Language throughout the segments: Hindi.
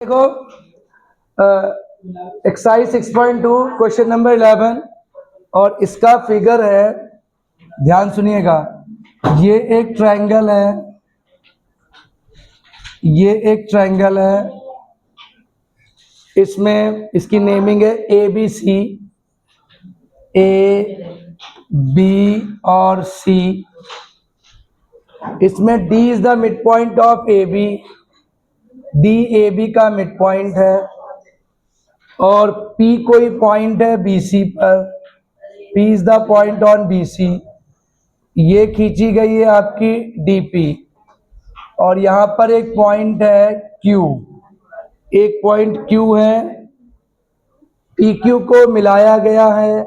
देखो एक्सरसाइज 6.2 क्वेश्चन नंबर 11 और इसका फिगर है, ध्यान सुनिएगा। ये एक ट्रायंगल है, ये एक ट्रायंगल है, इसमें इसकी नेमिंग है ABC, A, B और C। इसमें D is the mid point of AB, D AB का मिड पॉइंट है और P कोई पॉइंट है BC पर, P is the point on BC। ये खींची गई है आपकी DP और यहाँ पर एक पॉइंट है Q, एक पॉइंट Q है, PQ को मिलाया गया है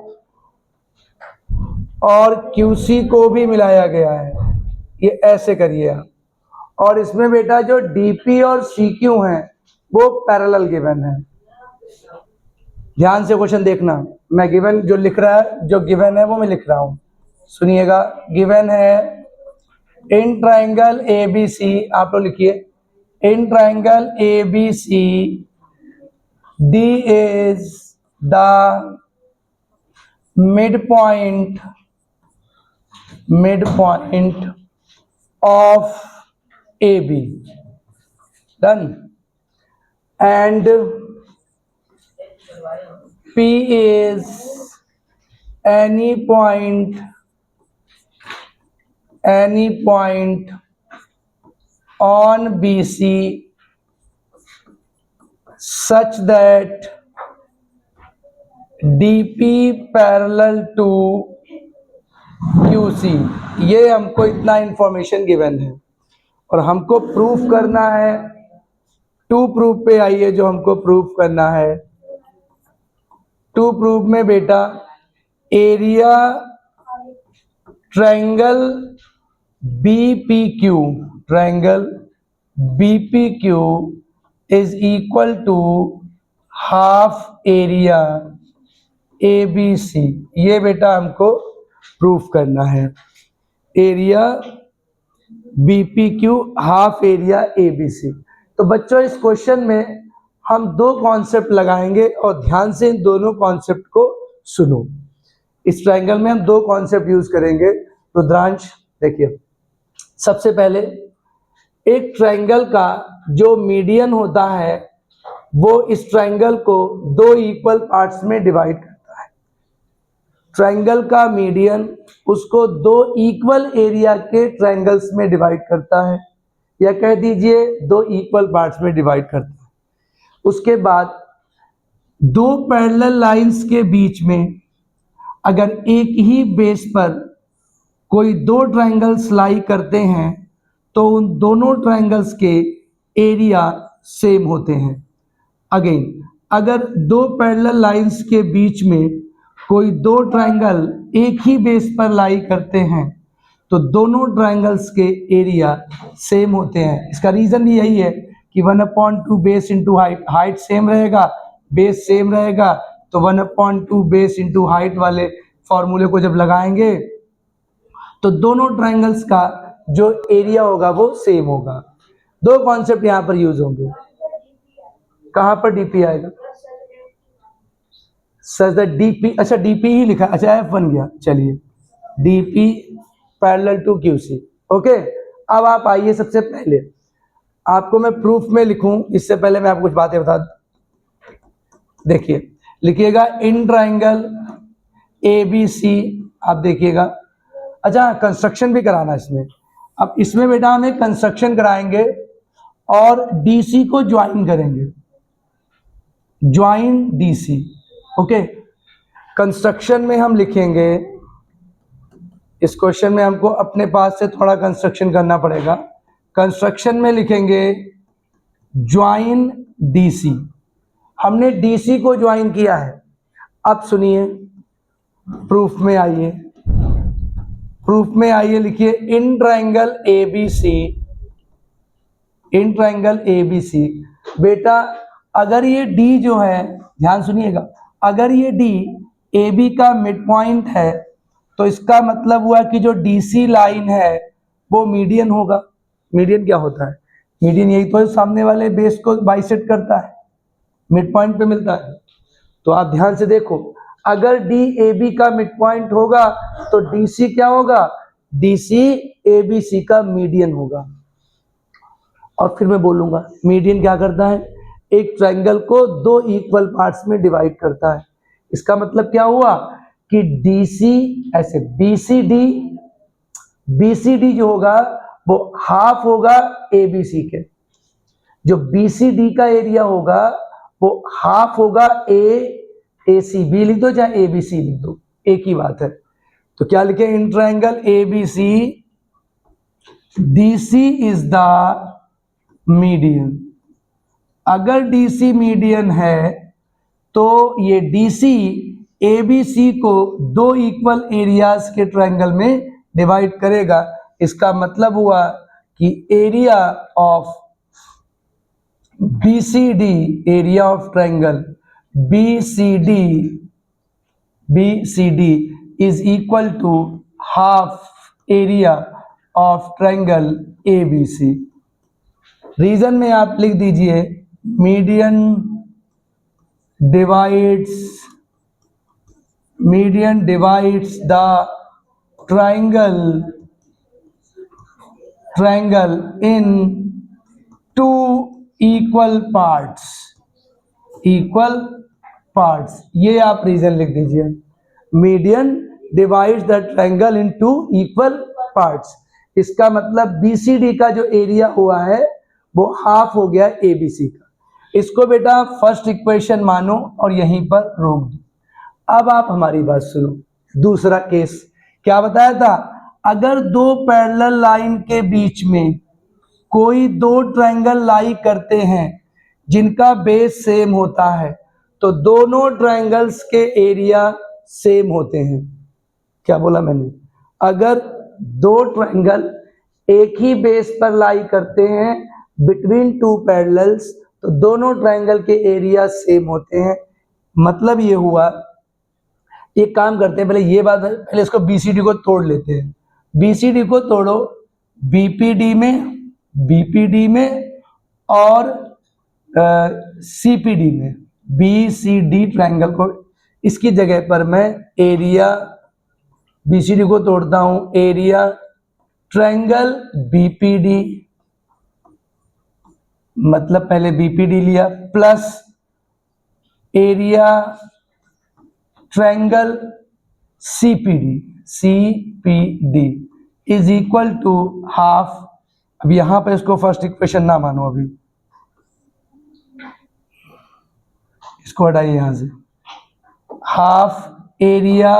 और QC को भी मिलाया गया है। ये ऐसे करिए आप। और इसमें बेटा जो DP और CQ हैं वो पैरेलल गिवन है। ध्यान से क्वेश्चन देखना, मैं गिवन जो लिख रहा है, जो गिवन है वो मैं लिख रहा हूं, सुनिएगा। गिवन है इन ट्रायंगल ABC, आप लोग लिखिए, in triangle ABC D is the midpoint of AB, done, and P is any point on BC such that DP parallel to QC। ये हमको इतना इंफॉर्मेशन गिवन है और हमको प्रूफ करना है। टू प्रूफ पे आइए, जो हमको प्रूफ करना है। टू प्रूफ में बेटा area triangle BPQ, triangle BPQ is equal to half area ABC। ये बेटा हमको प्रूफ करना है, area BPQ half area ABC। तो बच्चों इस क्वेश्चन में हम दो कॉन्सेप्ट लगाएंगे और ध्यान से इन दोनों कॉन्सेप्ट को सुनो। इस ट्रायंगल में हम दो कॉन्सेप्ट यूज करेंगे। रुद्रांश देखिए, सबसे पहले एक ट्रायंगल का जो मीडियन होता है वो इस ट्रायंगल को दो इक्वल पार्ट्स में डिवाइड करता है। ट्रायंगल का मीडियन उसको दो इक्वल एरिया के ट्रायंगल्स में डिवाइड करता है, या कह दीजिए दो इक्वल पार्ट्स में डिवाइड करता है। उसके बाद दो पैरेलल लाइंस के बीच में अगर एक ही बेस पर कोई दो ट्रायंगल्स लाई करते हैं तो उन दोनों ट्रायंगल्स के एरिया सेम होते हैं। अगेन, अगर दो पैरेलल लाइंस के बीच में कोई दो ट्रायंगल एक ही बेस पर लाई करते हैं तो दोनों ट्रायंगल्स के एरिया सेम होते हैं। इसका रीजन भी यही है कि 1/2 base into height, height same रहेगा, बेस सेम रहेगा, तो 1/2 बेस इंटू हाइट वाले फॉर्मूले को जब लगाएंगे तो दोनों ट्रायंगल्स का जो एरिया होगा वो सेम होगा। दो कॉन्सेप्ट यहां पर यूज होंगे। कहां पर DP आएगा सर? द DP, अच्छा DP ही लिखा, अच्छा F बन गया, चलिए DP parallel to QC। Okay, अब आप आइए, सबसे पहले आपको मैं प्रूफ में लिखूं इससे पहले मैं आपको कुछ बातें बता दूं। देखिए, लिखिएगा इन ट्रायंगल ABC, आप देखिएगा। अच्छा, कंस्ट्रक्शन भी कराना इसमें। अब इसमें बेटा हमें कंस्ट्रक्शन कराएंगे और DC को ज्वाइन करेंगे, ज्वाइन DC। ओके, कंस्ट्रक्शन में हम लिखेंगे, इस क्वेश्चन में हमको अपने पास से थोड़ा कंस्ट्रक्शन करना पड़ेगा। कंस्ट्रक्शन में लिखेंगे ज्वाइन DC। हमने DC को ज्वाइन किया है। अब सुनिए, प्रूफ में आइए, प्रूफ में आइए, लिखिए in triangle ABC, in triangle ABC। बेटा अगर ये D जो है, ध्यान सुनिएगा, अगर ये D AB का मिड पॉइंट है तो इसका मतलब हुआ कि जो DC लाइन है वो मीडियन होगा। मीडियन क्या होता है? मीडियन यही तो है, सामने वाले बेस को बाइसेक्ट करता है, मिड पॉइंट पे मिलता है। तो आप ध्यान से देखो, अगर डी ए बी का मिड पॉइंट होगा तो डी सी क्या होगा, डी सी ए बी सी का मीडियन होगा। और फिर मैं बोलूंगा मीडियन क्या करता है, एक ट्रायंगल को दो इक्वल पार्ट्स में डिवाइड करता है। इसका मतलब क्या हुआ कि डी सी ऐसे बी सी डी जो होगा वो हाफ होगा ए बी सी के, जो बी सी डी का एरिया होगा वो हाफ होगा ए सी, बी लिख दो चाहे ए बी सी लिख दो, एक ही बात है। तो क्या लिखे, in triangle A B C D C is the median. अगर डी सी मीडियन है तो ये डी सी ए बी सी को दो इक्वल एरियाज के ट्रायंगल में डिवाइड करेगा। इसका मतलब हुआ कि area of BCD, area of triangle BCD is equal to half area of triangle ABC। Reason में आप लिख दीजिए median divides the triangle in two equal parts। ये आप रीजन लिख दीजिए, median divides the triangle in two equal parts. इसका मतलब BCD का जो एरिया हुआ है वो हाफ हो गया ABC का। इसको बेटा फर्स्ट इक्वेशन मानो और यहीं पर रोक दो। अब आप हमारी बात सुनो, दूसरा केस क्या बताया था, अगर दो पैरेलल लाइन के बीच में कोई दो ट्रायंगल लाई करते हैं जिनका बेस सेम होता है तो दोनों ट्रायंगल्स के एरिया सेम होते हैं। क्या बोला मैंने, अगर दो ट्रायंगल एक ही बेस पर लाई करते हैं बिटवीन टू पैरेलल्स तो दोनों ट्रायंगल के एरिया सेम होते हैं। मतलब ये हुआ, एक काम करते हैं, पहले इसको BCD को तोड़ लेते हैं। BCD को तोड़ो BPD में और CPD में। BCD ट्रायंगल को, इसकी जगह पर मैं एरिया BCD को तोड़ता हूं, एरिया ट्रायंगल BPD, मतलब पहले BPD लिया plus area triangle CPD is equal to half. अब यहां पर इसको फर्स्ट इक्वेशन ना मानो, अभी इसको हटाइए यहां से, हाफ एरिया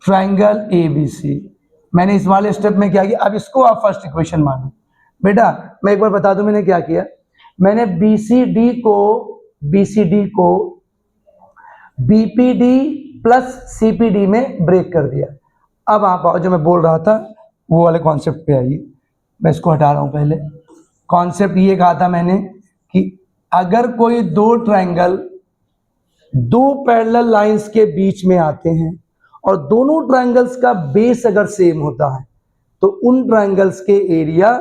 ट्रायंगल ABC। मैंने इस वाले स्टेप में क्या किया, अब इसको आप फर्स्ट इक्वेशन मानो। बेटा मैं एक बार बता दूं मैंने क्या किया, मैंने BCD को BPD प्लस CPD में ब्रेक कर दिया। अब आप जो मैं बोल रहा था वो वाले कॉन्सेप्ट पे आइए, मैं इसको हटा रहा हूं। पहले कॉन्सेप्ट ये कहा था मैंने कि अगर कोई दो ट्रायंगल दो पैरेलल लाइंस के बीच में आते हैं और दोनों ट्रायंगल्स का बेस अगर सेम होता है तो उन ट्रायंगल्स के एरिया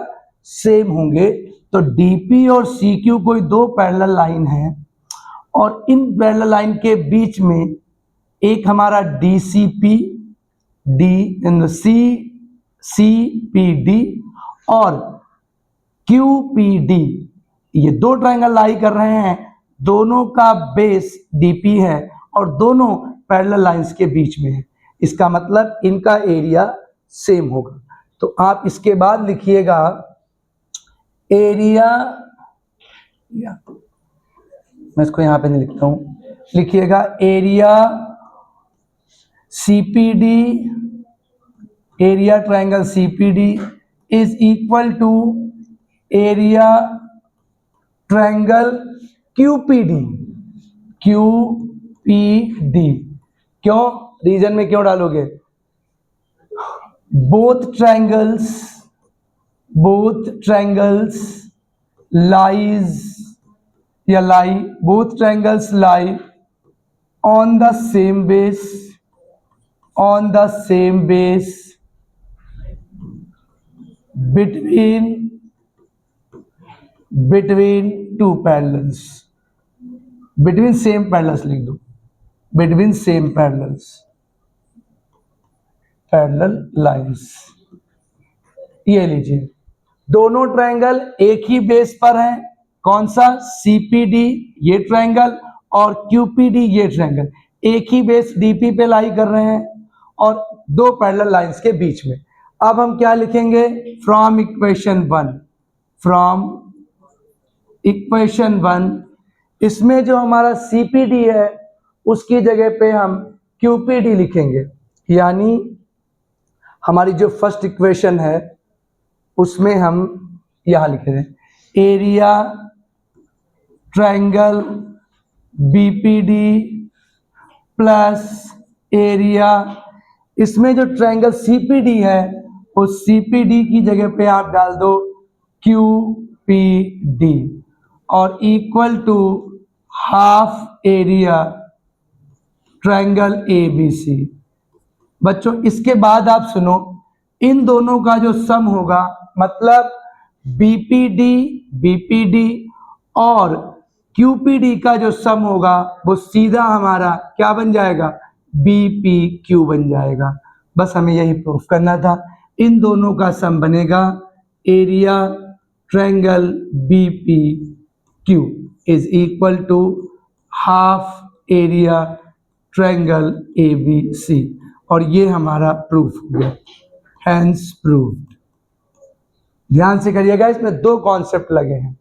सेम होंगे। तो DP और CQ कोई दो पैरेलल लाइन है और इन पैरेलल लाइन के बीच में एक हमारा CPD और QPD, ये दो ट्रायंगल लाई कर रहे हैं, दोनों का बेस DP है और दोनों पैरेलल लाइंस के बीच में है। इसका मतलब इनका एरिया सेम होगा। तो आप इसके बाद लिखिएगा एरिया, मैं इसको यहां पे नहीं लिखता हूं, लिखिएगा area CPD, area triangle CPD is equal to area triangle QPD। क्यों, रीजन में क्यों डालोगे, both triangles lie on the same base between between two parallels, between same parallels लिख दो, between same parallels, parallel lines. ये लीजिए, दोनों ट्रायंगल एक ही बेस पर हैं, कौन सा, सीपीडी ये ट्रायंगल और क्यूपीडी ये ट्रायंगल एक ही बेस डीपी पे लाई कर रहे हैं और दो पैरेलल लाइंस के बीच में। अब हम क्या लिखेंगे, from equation one, from equation one, इसमें जो हमारा सीपीडी है उसकी जगह पे हम क्यूपीडी लिखेंगे, यानी हमारी जो फर्स्ट इक्वेशन है उसमें हम यहां लिख रहे हैं area triangle BPD plus area, इसमें जो ट्रायंगल सीपीडी है उस सीपीडी की जगह पे आप डाल दो क्यूपीडी और equal to half area triangle ABC. बच्चों इसके बाद आप सुनो, इन दोनों का जो सम होगा, मतलब बीपीडी और क्यूपीडी का जो सम होगा वो सीधा हमारा क्या बन जाएगा, बीपीक्यू बन जाएगा। बस हमें यही प्रूफ करना था, इन दोनों का सम बनेगा area triangle BPQ is equal to half area triangle ABC, और ये हमारा प्रूफ हो गया, हैंस प्रूव्ड। ध्यान से करिएगा, इसमें दो कॉन्सेप्ट लगे हैं।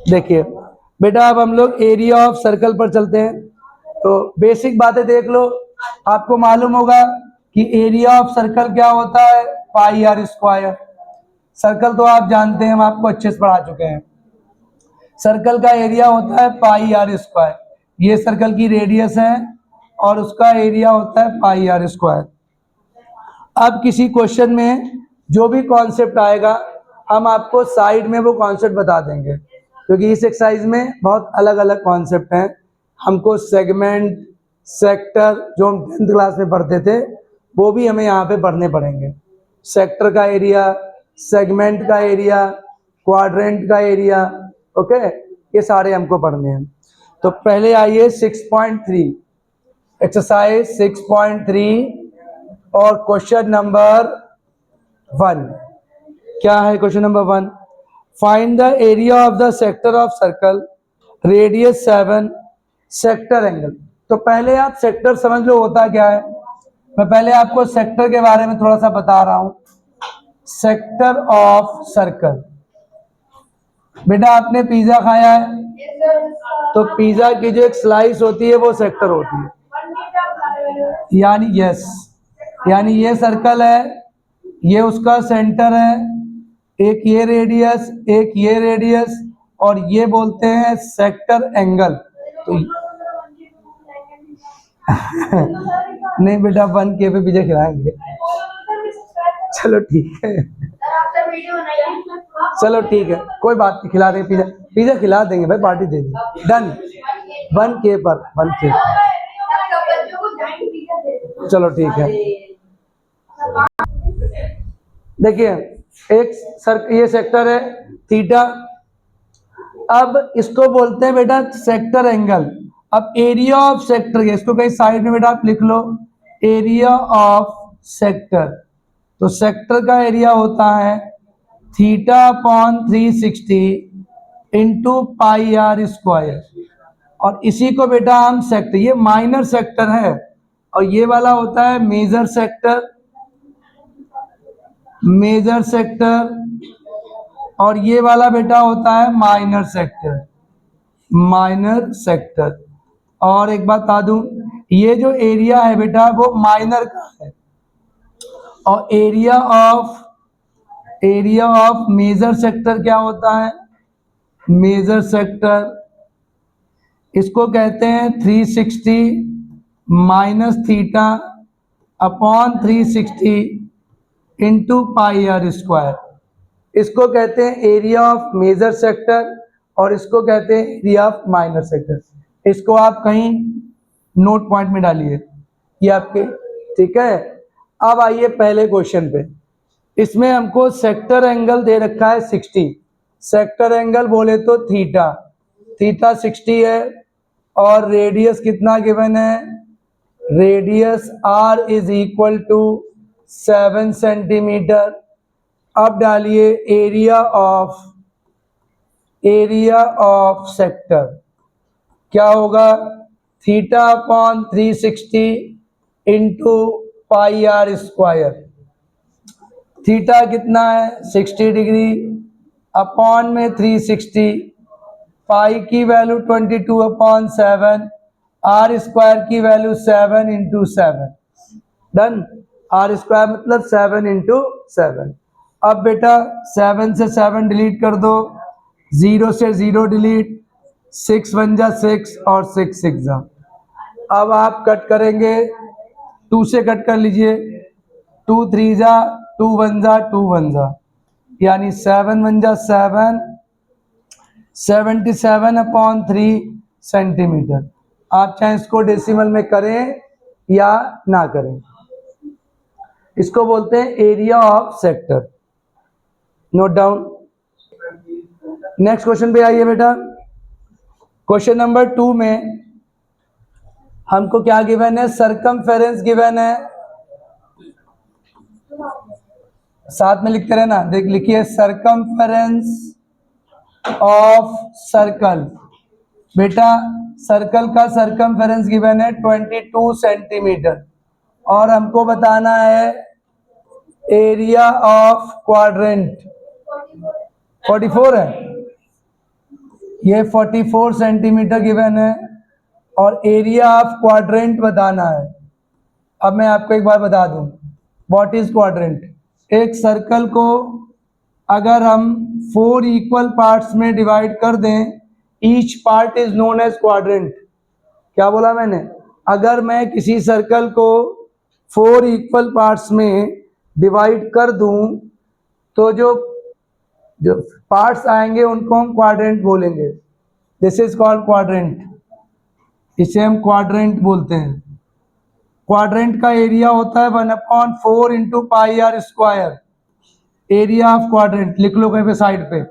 देखिए बेटा, अब हम लोग एरिया ऑफ सर्कल पर चलते हैं। तो बेसिक बातें देख लो, आपको मालूम होगा कि एरिया ऑफ सर्कल क्या होता है, पाई आर स्क्वायर। सर्कल तो आप जानते हैं, हम आपको अच्छे से पढ़ा चुके हैं। सर्कल का एरिया होता है पाई आर स्क्वायर, ये सर्कल की रेडियस है और उसका एरिया होता है पाई आर स्क्वायर। अब किसी क्वेश्चन में जो भी कॉन्सेप्ट आएगा हम आपको साइड में वो कॉन्सेप्ट बता देंगे, क्योंकि इस एक्सरसाइज में बहुत अलग अलग कॉन्सेप्ट हैं। हमको सेगमेंट, सेक्टर जो हम 10th क्लास में पढ़ते थे वो भी हमें यहाँ पे पढ़ने पड़ेंगे। सेक्टर का एरिया, सेगमेंट का एरिया, क्वाड्रेंट का एरिया, ओके, ये सारे हमको पढ़ने हैं। तो पहले आइए 6.3, एक्सरसाइज 6.3 और क्वेश्चन नंबर 1। क्या है question number 1, find the area of the sector of circle, radius 7, sector angle. तो पहले आप सेक्टर समझ लो होता क्या है। मैं पहले आपको सेक्टर के बारे में थोड़ा सा बता रहा हूं। सेक्टर ऑफ सर्कल, बेटा आपने पिज्जा खाया है तो पिज्जा की जो एक स्लाइस होती है वो सेक्टर होती है, यानी यस, यानी ये सर्कल है, ये उसका सेंटर है, एक ये रेडियस, एक ये रेडियस, और ये बोलते हैं सेक्टर एंगल। तो नहीं बेटा 1K पे पिज्जा खिलाएंगे, चलो ठीक है, चलो ठीक है, कोई बात नहीं, खिला देंगे पिज्जा, पिज्जा खिला देंगे भाई, पार्टी दे देंगे, डन। 1K पर 1K, चलो ठीक है। देखिए एक ये सेक्टर है थीटा, अब इसको बोलते हैं बेटा सेक्टर एंगल। अब एरिया ऑफ सेक्टर, इसको कहीं साइड में बेटा आप लिख लो, एरिया ऑफ सेक्टर। तो सेक्टर का एरिया होता है theta upon 360 into pi are square, और इसी को बेटा हम सेक्टर, ये माइनर सेक्टर है और ये वाला होता है मेजर सेक्टर, मेजर सेक्टर, और ये वाला बेटा होता है माइनर सेक्टर, माइनर सेक्टर। और एक बात बता दूं, ये जो एरिया है बेटा वो माइनर का है, और एरिया ऑफ मेजर सेक्टर क्या होता है, मेजर सेक्टर, इसको कहते हैं 360 minus theta upon 360 into pi are square. इसको कहते हैं एरिया ऑफ मेजर सेक्टर और इसको कहते हैं एरिया ऑफ माइनर सेक्टर। इसको आप कहीं नोट पॉइंट में डालिए, ये आपके, ठीक है। अब आइए पहले क्वेश्चन पे। इसमें हमको सेक्टर एंगल दे रखा है 60, सेक्टर एंगल बोले तो थीटा, थीटा 60 है, और रेडियस कितना गिवन है, radius r is equal to 7 centimetre. अब डालिए एरिया ऑफ सेक्टर क्या होगा, theta upon 360 into pi are square. Theta कितना है 60 डिग्री, अपॉन में 360, पाई की वैल्यू 22 अपॉन 7, आर स्क्वायर की value 7 into 7, done. R square मतलब 7 इंटू 7। अब बेटा 7 से 7 डिलीट कर दो, 0 से 0 डिलीट, 6 1 जा 6 और 6 6 जा। अब आप कट करेंगे, 2 से कट कर लीजिए, 2 3 जा, 2 1 जा, 2 1 जा, यानी 7 1 जा 7, 77 अपॉन 3 सेंटीमीटर। आप चाहे इसको डेसिमल में करें या ना करें, इसको बोलते हैं area of sector. Note down. Next question पे आइए बेटा। क्वेश्चन नंबर 2 में हमको क्या गिवन है, सरकमफेरेंस गिवन है, साथ में लिखते रहना, देख लिखिए सरकमफेरेंस ऑफ सर्कल। बेटा सर्कल का सरकमफेरेंस गिवन है 22 सेंटीमीटर, और हमको बताना है एरिया ऑफ क्वाड्रेंट 44 है, ये 44 सेंटीमीटर गिवन है, और एरिया ऑफ क्वाड्रेंट बताना है। अब मैं आपको एक बार बता दूं, व्हाट इज क्वाड्रेंट। एक सर्कल को अगर हम 4 इक्वल पार्ट्स में डिवाइड कर दें, each part is known as quadrant. क्या बोला मैंने, अगर मैं किसी सर्कल को 4 इक्वल पार्ट्स में डिवाइड कर दूं तो जो पार्ट्स आएंगे उनको हम क्वाड्रेंट बोलेंगे। दिस इज कॉल्ड क्वाड्रेंट, इसे हम क्वाड्रेंट बोलते हैं। क्वाड्रेंट का एरिया होता है 1/4 into pi are square. Area of quadrant लिख लो कहीं पे साइड पे,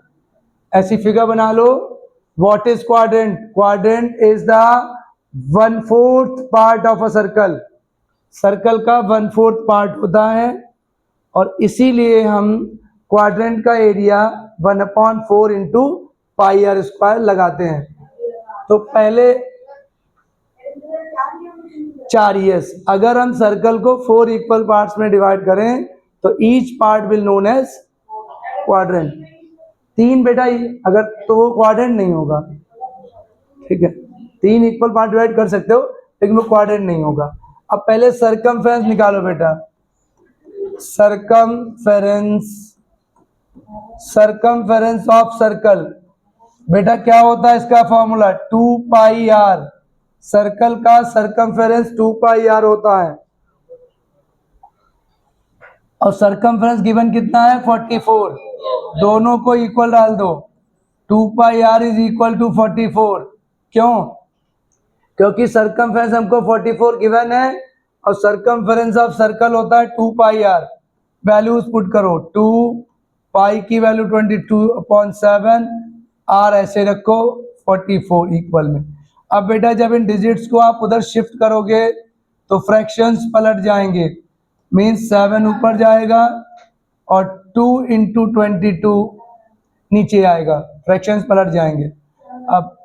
ऐसी फिगर बना लो। What is quadrant, quadrant is the 1/4 part of a circle. Circle का 1/4 पार्ट होता है, और इसीलिए हम क्वाड्रेंट का area 1/4 into pi are square लगाते हैं। तो पहले 4 ईयर्स, अगर हम सर्कल को 4 इक्वल पार्ट्स में डिवाइड करें तो each part will known as quadrant. 3 बेटा अगर तो वो क्वाड्रेंट नहीं होगा, ठीक है, 3 इक्वल पार्ट डिवाइड कर सकते हो लेकिन वो क्वाड्रेंट नहीं होगा। अब पहले सरकमफेरेंस निकालो बेटा, सरकमफेरेंस ऑफ सर्कल। बेटा क्या होता है इसका फॉर्मूला, 2 पाई आर। सर्कल का सरकमफेरेंस 2 पाई आर होता है, और सरकमफेरेंस गिवन कितना है 44। दोनों को इक्वल डाल दो, 2 पाई आर इज इक्वल टू 44। क्यों, क्योंकि सरकमफेरेंस हमको 44 गिवन है, और सरकमफेरेंस ऑफ सर्कल होता है 2 पाई आर। वैल्यूज पुट करो, 2 पाई की वैल्यू 22/7, आर ऐसे रखो 44 इक्वल में। अब बेटा जब इन डिजिट्स को आप उधर शिफ्ट करोगे तो फ्रैक्शंस पलट जाएंगे, मीन्स 7 ऊपर जाएगा और 2 इंटू 22 नीचे आएगा, फ्रैक्शंस पलट जाएंगे। अब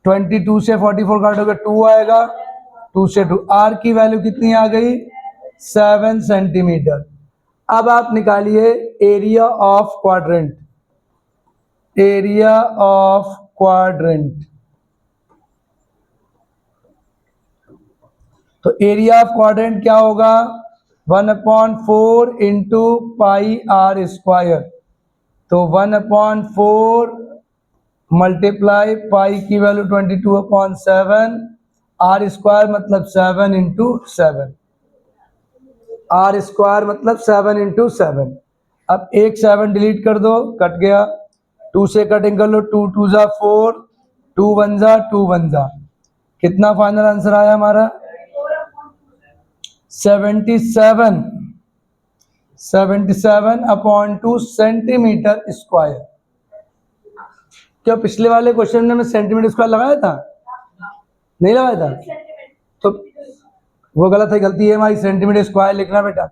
22 से 44 काटोगे 2 आएगा, 2 से 2, आर की वैल्यू कितनी आ गई 7 सेंटीमीटर। अब आप निकालिए area of quadrant, area of quadrant. तो एरिया ऑफ क्वाड्रेंट क्या होगा, 1/4 इंटू पाई आर स्क्वायर। तो 1/4 मल्टीप्लाई पाई की वैल्यू 22/7, आर स्क्वायर मतलब 7 इंटू 7, आर स्क्वायर मतलब 7 इंटू 7। अब एक 7 डिलीट कर दो, कट गया, 2 से कटिंग कर लो, 2 2 जा 4, 2 1 जा 2 1 जा, कितना फाइनल आंसर आया हमारा 77 77/2 सेंटीमीटर स्क्वायर। क्या पिछले वाले क्वेश्चन में मैं सेंटीमीटर स्क्वायर लगाया था? नहीं लगाया था, तो वो गलत है, गलती है हमारी, सेंटीमीटर स्क्वायर लिखना बेटा,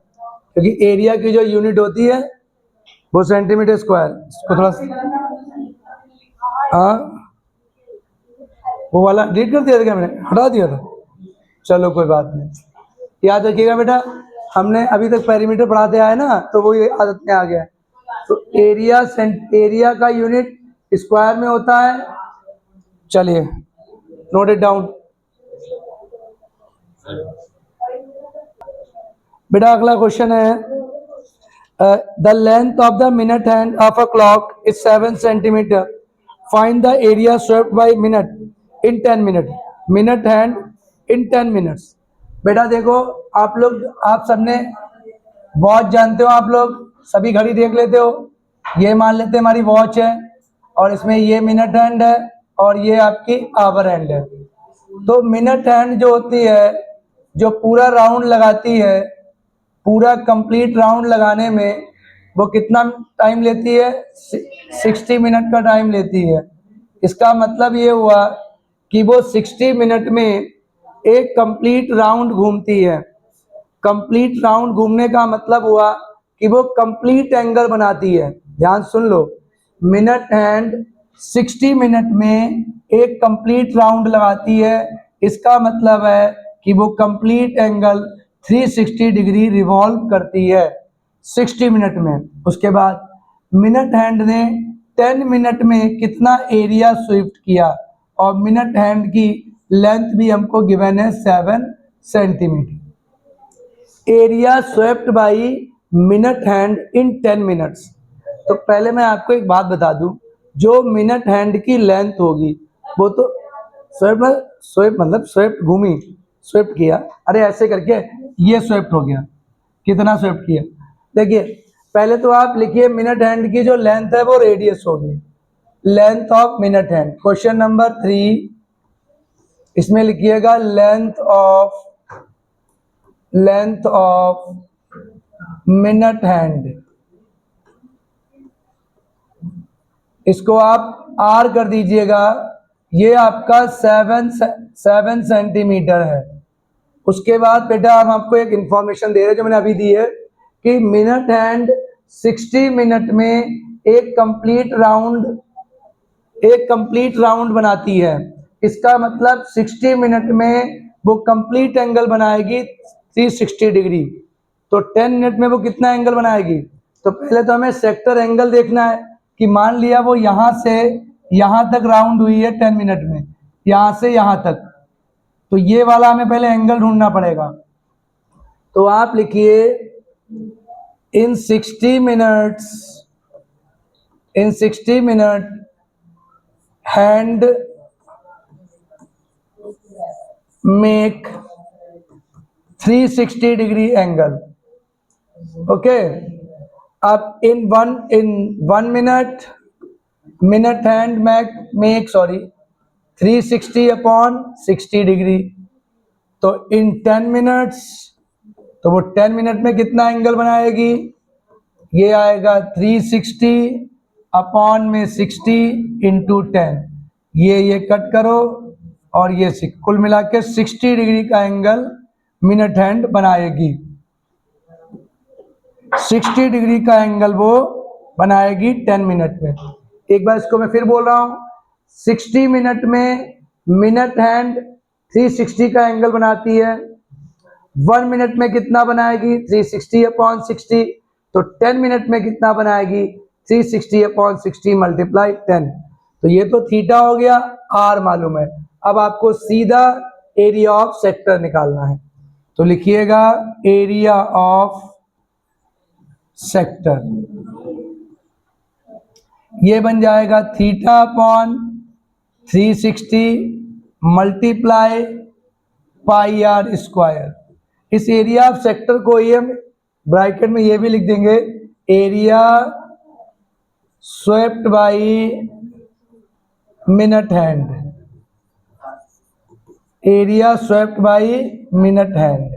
क्योंकि एरिया की जो यूनिट होती है वो सेंटीमीटर स्क्वायर। इसको थोड़ा हाँ, वो वाला डिलीट कर दिया था क्या मैंने, हटा दिया था? चलो कोई बात नहीं, याद रखिएगा बेटा, हमने अभी तक पेरीमीटर पढ़ाते आए ना, तो वो ये आदत में आ गया है। तो एरिया का यूनिट स्क्वायर में होता है। चलिए नोट इट डाउन बेटा। अगला क्वेश्चन है, the length of the minute hand of a clock is 7 centimetre, find the area swept by minute in 10 minute, minute hand in 10 minutes. बेटा देखो, आप लोग, आप सबने वॉच जानते हो, आप लोग सभी घड़ी देख लेते हो, ये मान लेते हैं हमारी वॉच है, और इसमें ये मिनट हैंड है, और ये आपकी आवर हैंड है। तो मिनट हैंड जो होती है, जो पूरा राउंड लगाती है, पूरा कंप्लीट राउंड लगाने में वो कितना टाइम लेती है? 60 मिनट का टाइम लेती है। इसका मतलब ये हुआ कि वो 60 मिनट में एक कंप्लीट राउंड घूमती है। कंप्लीट राउंड घूमने का मतलब हुआ कि वो कंप्लीट एंगल बनाती है। ध्यान सुन लो, मिनट हैंड 60 मिनट में एक कंप्लीट राउंड लगाती है, इसका मतलब है कि वो कंप्लीट एंगल 360 डिग्री रिवॉल्व करती है 60 मिनट में। उसके बाद मिनट हैंड ने 10 मिनट में कितना एरिया स्वीप्ट किया, और मिनट हैंड की लेंथ भी हमको गिवन है 7 centimetre. Area swept by minute hand in 10 minutes. तो पहले मैं आपको एक बात बता दूं, जो मिनट हैंड की लेंथ होगी वो तो स्वेप्ट मतलब स्वेप्ट घूमी, स्वेप्ट किया, अरे ऐसे करके ये स्वेप्ट हो गया, कितना स्वेप्ट किया। देखिए पहले तो आप लिखिए मिनट हैंड की जो लेंथ है वो रेडियस होगी, length of minute hand. Question number 3, इसमें लिखिएगा लेंथ ऑफ मिनट हैंड, इसको आप आर कर दीजिएगा, ये आपका 7 सेंटीमीटर है। उसके बाद बेटा हम आपको एक इंफॉर्मेशन दे रहे हैं जो मैंने अभी दी है, कि मिनट हैंड 60 मिनट में एक कंप्लीट राउंड बनाती है। इसका मतलब 60 मिनट में वो कंप्लीट एंगल बनाएगी 360 डिग्री। तो 10 मिनट में वो कितना एंगल बनाएगी? तो पहले तो हमें सेक्टर एंगल देखना है, कि मान लिया वो यहाँ से यहाँ तक राउंड हुई है 10 मिनट में, यहाँ से यहाँ तक, तो ये वाला हमें पहले एंगल ढूंढना पड़ेगा। तो आप लिखिए in 60 minute hand make 360 degree angle. Okay, अब in one minute hand make 360/60 degree. तो इन 10 मिनट्स, तो वो 10 मिनट में कितना एंगल बनाएगी? ये आएगा 360/60 इंटू 10, ये कट करो, और ये कुल मिला के 60 डिग्री का एंगल मिनट हैंड बनाएगी। 60 डिग्री का एंगल वो बनाएगी 10 मिनट में। एक बार इसको मैं फिर बोल रहा हूँ, 60 मिनट में मिनट हैंड 360 का एंगल बनाती है। 1 मिनट में कितना बनाएगी? 360/60। तो 10 मिनट में कितना बनाएगी? 360/60 मल्टीप्लाई 10। तो ये तो थीटा हो गया, आर मालूम है। अब आपको सीधा एरिया ऑफ सेक्टर निकालना है, तो लिखिएगा एरिया ऑफ सेक्टर, ये बन जाएगा θ/360 मल्टीप्लाई पाई आर स्क्वायर। इस एरिया ऑफ सेक्टर को ही हम ब्रैकेट में ये भी लिख देंगे, area swept by minute hand, area swept by minute hand,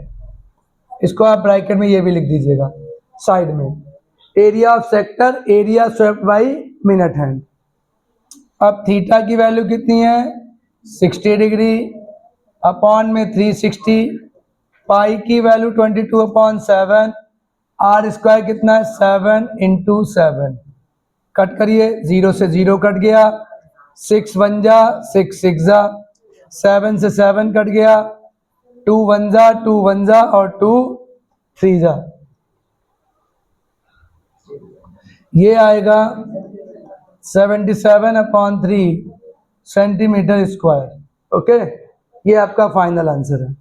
इसको आप ब्रैकेट में ये भी लिख दीजिएगा। साइड में, area of sector, area swept by minute hand. अब थीटा की वैल्यू कितनी है 60 डिग्री, अपॉन में 360, पाई की वैल्यू 22/7, आर स्क्वायर कितना है 7 इंटू 7, कट करिए, 0 से 0 कट गया, 6 1 जा 6 6 जा, 7 से 7 कट गया, 2 1 जा 2 1 जा और 2 3 जा, ये आएगा 77/3 सेंटीमीटर स्क्वायर। ओके, ये आपका फाइनल आंसर है।